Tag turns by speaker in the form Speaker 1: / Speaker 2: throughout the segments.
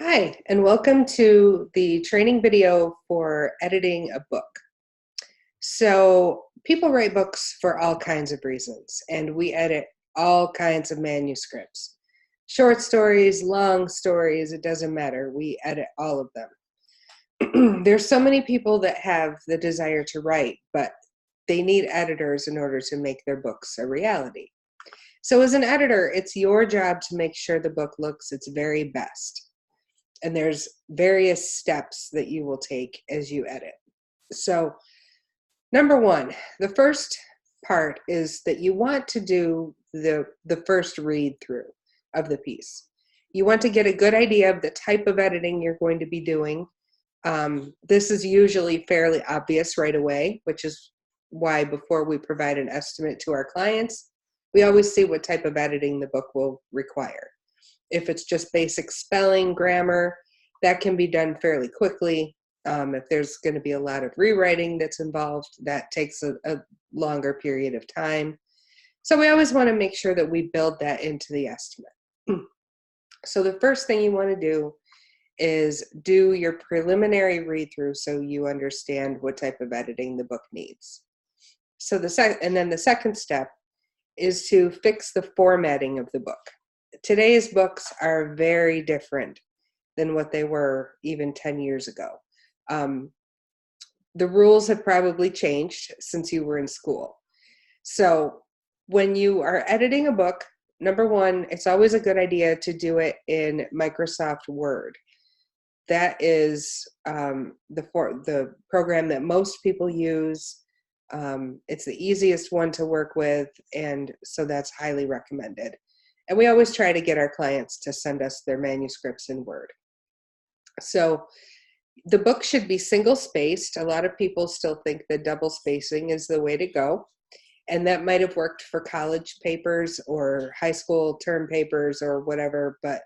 Speaker 1: Hi, and welcome to the training video for editing a book. So, people write books for all kinds of reasons, and we edit all kinds of manuscripts. Short stories, long stories, it doesn't matter. We edit all of them. There's so many people that have the desire to write, but they need editors in order to make their books a reality. So, as an editor, it's your job to make sure the book looks its very best. And there's various steps that you will take as you edit. So, number one, the first part is that you want to do the first read through of the piece. You want to get a good idea of the type of editing you're going to be doing. This is usually fairly obvious right away, which is why before we provide an estimate to our clients, we always see what type of editing the book will require. If it's just basic spelling, grammar, that can be done fairly quickly. If there's going to be a lot of rewriting that's involved, that takes a longer period of time. So we always want to make sure that we build that into the estimate. So the first thing you want to do is do your preliminary read-through so you understand what type of editing the book needs. So the second step is to fix the formatting of the book. Today's books are very different than what they were even 10 years ago. The rules have probably changed since you were in school. So when you are editing a book, number one, it's always a good idea to do it in Microsoft Word. That is the program that most people use. It's the easiest one to work with, and so that's highly recommended. And we always try to get our clients to send us their manuscripts in Word. So the book should be single-spaced. A lot of people still think that double spacing is the way to go. And that might have worked for college papers or high school term papers or whatever. But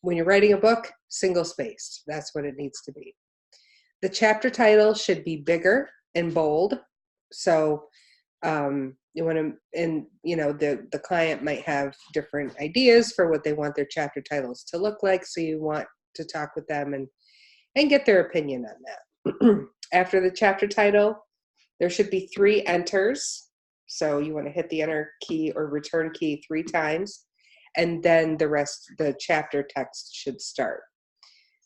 Speaker 1: when you're writing a book, single-spaced. That's what it needs to be. The chapter title should be bigger and bold. So you want to, and the client might have different ideas for what they want their chapter titles to look like. So you want to talk with them and get their opinion on that. After the chapter title, there should be 3 enters. So you want to hit the enter key or return key 3 times, and then the chapter text should start.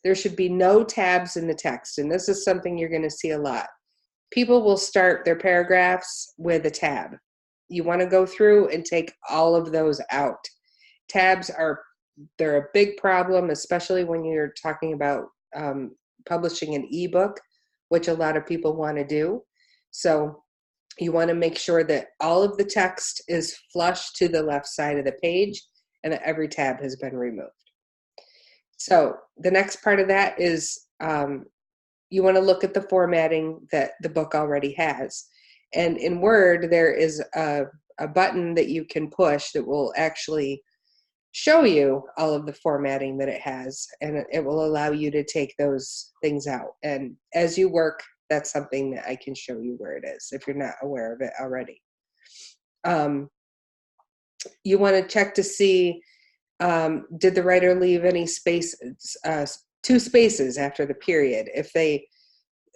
Speaker 1: There should be no tabs in the text, and this is something you're going to see a lot. People will start their paragraphs with a tab. You want to go through and take all of those out. Tabs they're a big problem, especially when you're talking about publishing an ebook, which a lot of people want to do. So you want to make sure that all of the text is flush to the left side of the page and that every tab has been removed. So the next part of that is you want to look at the formatting that the book already has. And in Word, there is a button that you can push that will actually show you all of the formatting that it has, and it will allow you to take those things out. And as you work, that's something that I can show you where it is if you're not aware of it already. You want to check to see, did the writer leave any spaces, 2 spaces after the period?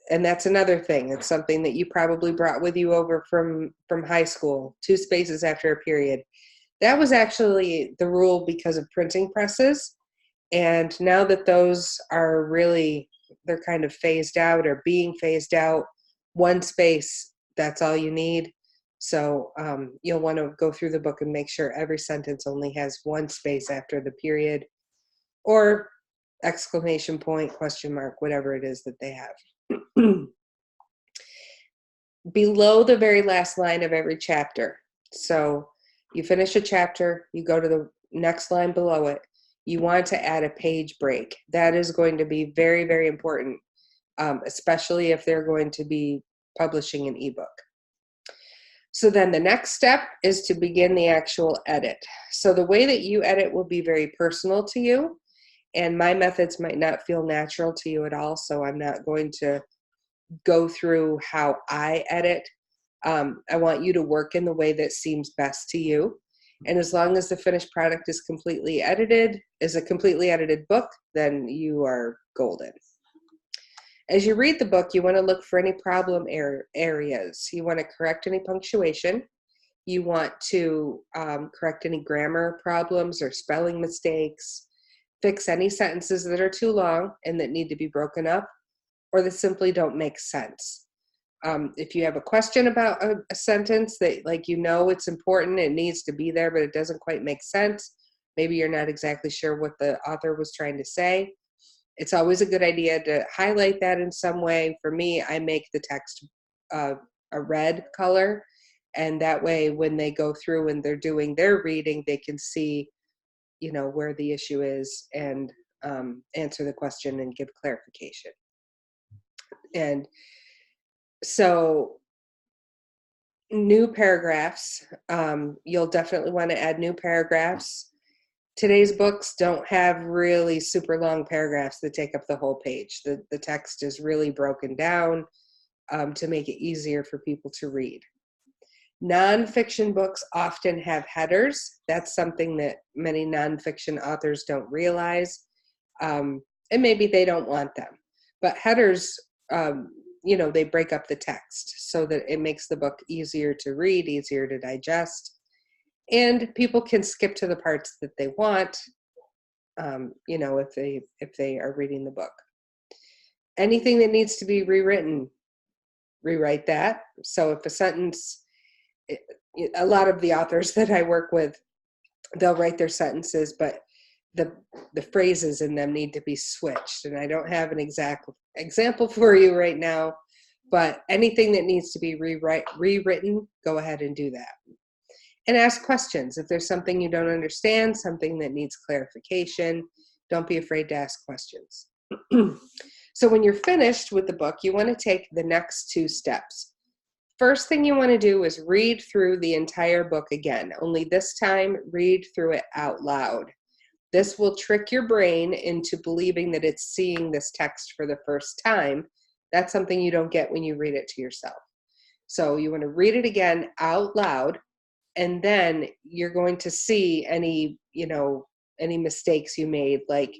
Speaker 1: And that's another thing. It's something that you probably brought with you over from high school, 2 spaces after a period. That was actually the rule because of printing presses. And now that those are they're kind of phased out or being phased out, 1 space, that's all you need. So you'll want to go through the book and make sure every sentence only has 1 space after the period, or exclamation point, question mark, whatever it is that they have. Below the very last line of every chapter. So you finish a chapter, you go to the next line below it, you want to add a page break. That is going to be very, very important, especially if they're going to be publishing an ebook. So then the next step is to begin the actual edit. So the way that you edit will be very personal to you, and my methods might not feel natural to you at all, so I'm not going to go through how I edit. I want you to work in the way that seems best to you. And as long as the finished product is completely edited, is a completely edited book, then you are golden. As you read the book, you want to look for any problem areas. You want to correct any punctuation. You want to correct any grammar problems or spelling mistakes, fix any sentences that are too long and that need to be broken up, or that simply don't make sense. If you have a question about a sentence that, like, you know it's important, it needs to be there, but it doesn't quite make sense, maybe you're not exactly sure what the author was trying to say, it's always a good idea to highlight that in some way. For me, I make the text a red color, and that way when they go through and they're doing their reading, they can see, you know, where the issue is and answer the question and give clarification. And so new paragraphs, you'll definitely want to add new paragraphs. Today's books don't have really super long paragraphs that take up the whole page. The text is really broken down to make it easier for people to read. Nonfiction books often have headers. That's something that many nonfiction authors don't realize. And maybe they don't want them. But headers, you know, they break up the text so that it makes the book easier to read, easier to digest. And people can skip to the parts that they want, you know, if they are reading the book. Anything that needs to be rewritten, rewrite that. So if a sentence, a lot of the authors that I work with, they'll write their sentences, but the phrases in them need to be switched. And I don't have an exact example for you right now, but anything that needs to be rewritten, go ahead and do that. And ask questions. If there's something you don't understand, something that needs clarification, don't be afraid to ask questions. So when you're finished with the book, you want to take the next 2 steps. First thing you want to do is read through the entire book again, only this time read through it out loud. This will trick your brain into believing that it's seeing this text for the first time. That's something you don't get when you read it to yourself. So you want to read it again out loud, and then you're going to see any, you know, any mistakes you made. Like,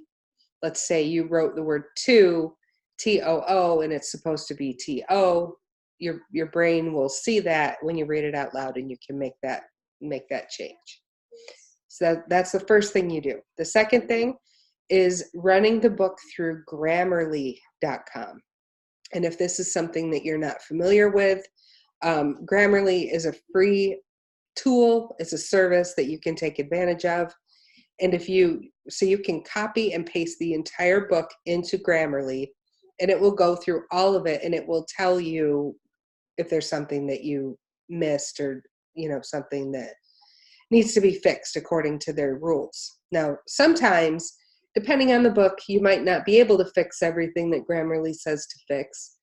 Speaker 1: let's say you wrote the word to, T-O-O, and it's supposed to be T-O. Your brain will see that when you read it out loud, and you can make that change. So that's the first thing you do. The second thing is running the book through Grammarly.com. And if this is something that you're not familiar with, Grammarly is a free tool. It's a service that you can take advantage of. And you can copy and paste the entire book into Grammarly, and it will go through all of it, and it will tell you if there's something that you missed, or, you know, something that needs to be fixed according to their rules. Now, sometimes, depending on the book, you might not be able to fix everything that Grammarly says to fix.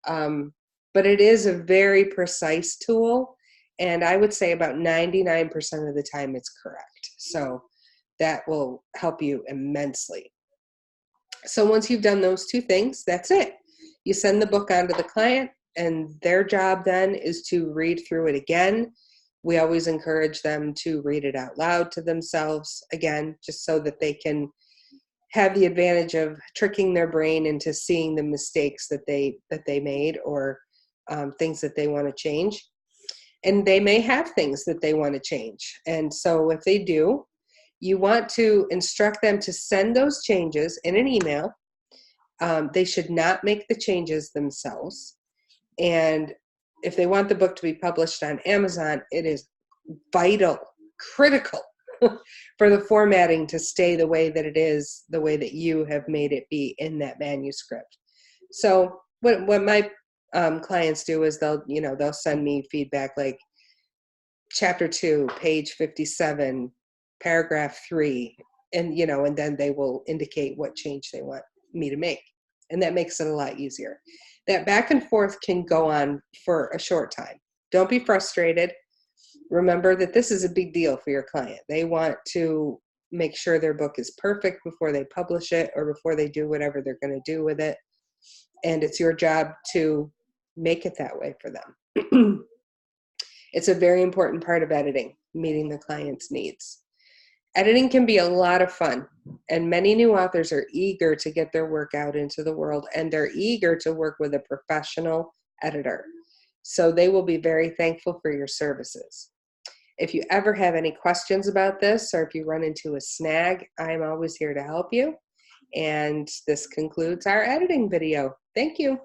Speaker 1: But it is a very precise tool, and I would say about 99% of the time it's correct. So that will help you immensely. So once you've done those 2 things, that's it. You send the book on to the client, and their job then is to read through it again. We always encourage them to read it out loud to themselves again, just so that they can have the advantage of tricking their brain into seeing the mistakes that they made, or things that they want to change. And they may have things that they want to change. And so if they do, you want to instruct them to send those changes in an email. They should not make the changes themselves. And if they want the book to be published on Amazon, it is vital, critical for the formatting to stay the way that it is, the way that you have made it be in that manuscript. So what my clients do is they'll send me feedback like chapter 2, page 57, paragraph 3, and and then they will indicate what change they want me to make. And that makes it a lot easier. That back and forth can go on for a short time. Don't be frustrated. Remember that this is a big deal for your client. They want to make sure their book is perfect before they publish it, or before they do whatever they're going to do with it. And it's your job to make it that way for them. It's a very important part of editing, meeting the client's needs. Editing can be a lot of fun, and many new authors are eager to get their work out into the world, and they're eager to work with a professional editor. So they will be very thankful for your services. If you ever have any questions about this, or if you run into a snag, I'm always here to help you. And this concludes our editing video. Thank you.